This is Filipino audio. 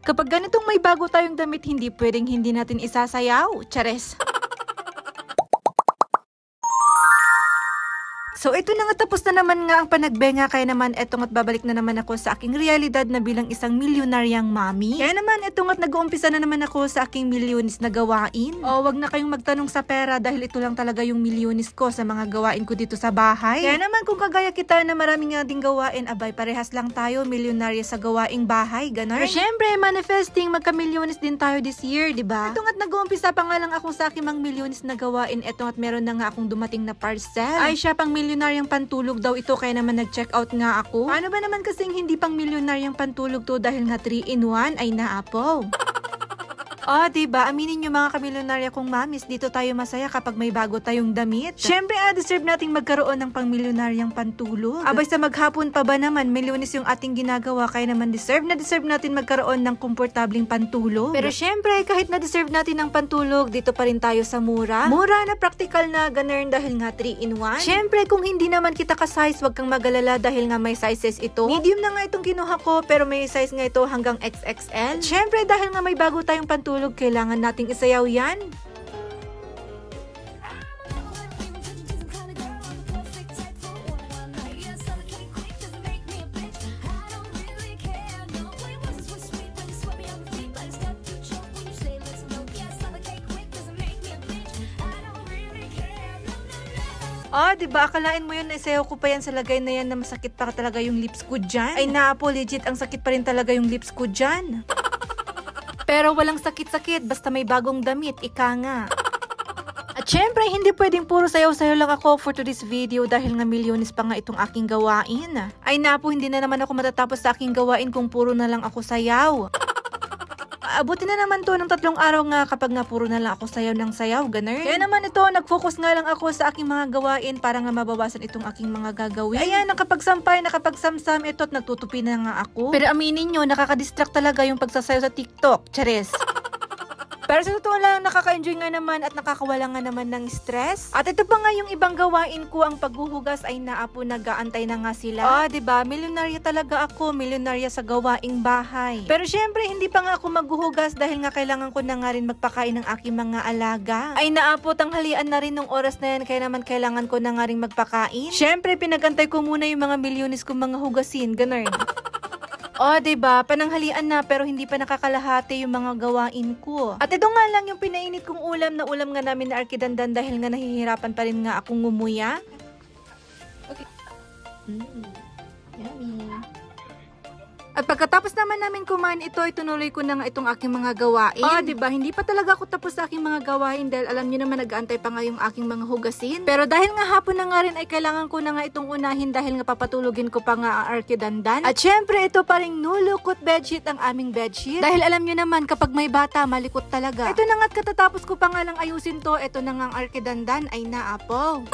Kapag ganitong may bago tayong damit, hindi pwedeng hindi natin isasayaw. Chares! So ito na nga, tapos na naman nga ang panagbenga, kaya naman eto nga't babalik na naman ako sa aking realidad na bilang isang milyonaryang mami. Kaya naman eto nga't nag-uumpisa na naman ako sa aking milyonis na gawain. O wag na kayong magtanong sa pera dahil ito lang talaga yung milyonis ko sa mga gawain ko dito sa bahay. Kaya naman kung kagaya kita na maraming nga ding gawain, abay parehas lang tayo milyonarya sa gawaing bahay, ganon. Pero syempre manifesting magka-milyonis din tayo this year, diba? Ito nga't nag-uumpisa pa nga lang ako sa aking mga milyonis na gawain. Eto nga't meron na nga akong dumating na parcel. Ay siya, pang milyonaryang pantulog daw ito, kaya naman nag-check out nga ako. Paano ba naman kasing hindi pang milyonaryang pantulog to dahil nga 3-in-1 ay naapo. Diba? Aminin nyo mga kamilyonarya kong mamis, dito tayo masaya kapag may bago tayong damit. Syempre, deserve nating magkaroon ng pang-milyonaryang pantulog. Abay sa maghapon pa ba naman, milyones yung ating ginagawa, kaya naman deserve natin magkaroon ng komportabling pantulog. Pero syempre, kahit na deserve natin ng pantulog, dito pa rin tayo sa mura. Mura na practical na ganern dahil nga 3-in-1. Syempre, kung hindi naman kita ka-size, wag kang magalala dahil nga may sizes ito. Medium na nga itong kinuha ko, pero may size nga ito hanggang XXL. Syempre, dahil nga may bago tayong pantulog, kailangan nating isayaw yan. Diba? Akalain mo yun, naisayaw ko pa yan sa lagay na yan na masakit pa talaga yung lips ko dyan. Ay naapo, legit, ang sakit pa rin talaga yung lips ko dyan. Pero walang sakit-sakit, basta may bagong damit, ika nga. At syempre, hindi pwedeng puro sayaw-sayaw lang ako for today's video dahil nga milyones pa nga itong aking gawain. Ay napo, hindi na naman ako matatapos sa aking gawain kung puro na lang ako sayaw. Abutin na naman to ng 3 araw nga kapag nga puro na lang ako sayaw ng sayaw, ganun. Kaya naman ito, nag-focus nga lang ako sa aking mga gawain para nga mabawasan itong aking mga gagawin. Ayan, nakapagsampay, nakapagsamsam, ito at nagtutupi na nga ako. Pero aminin nyo, nakakadistract talaga yung pagsasayaw sa TikTok. Chares! Pero sa totoo lang, nakaka-enjoy nga naman at nakakawala nga naman ng stress. At ito pa nga yung ibang gawain ko, ang paghuhugas ay naapo, nag-aantay na nga sila. Diba? Milyonarya talaga ako, milyonarya sa gawaing bahay. Pero syempre, hindi pa nga ako maghuhugas dahil nga kailangan ko na nga rin magpakain ng aking mga alaga. Ay naapo, tanghalian na rin ng oras na yan, kaya naman kailangan ko na nga rin magpakain. Syempre, pinagantay ko muna yung mga milyones kong mga hugasin, ganun. Diba? Pananghalian na pero hindi pa nakakalahati yung mga gawain ko. At ito nga lang yung pinainit kong ulam nga namin na arkidandan dahil nga nahihirapan pa rin nga akong ngumuya. Okay. Yummy. At pagkatapos naman namin kumain ito, itunuloy ko na nga itong aking mga gawain. Diba? Hindi pa talaga ako tapos sa aking mga gawain dahil alam niyo naman nag-aantay pa nga yung aking mga hugasin. Pero dahil nga hapon na nga rin ay kailangan ko na nga itong unahin dahil nga papatulugin ko pa nga ang arkidandan. At syempre ito pa ring nulukot bedsheet ang aming bedsheet. Dahil alam niyo naman kapag may bata, malikot talaga. Ito na nga't katatapos ko pa nga lang ayusin to, ito na nga ang arkidandan ay naapo.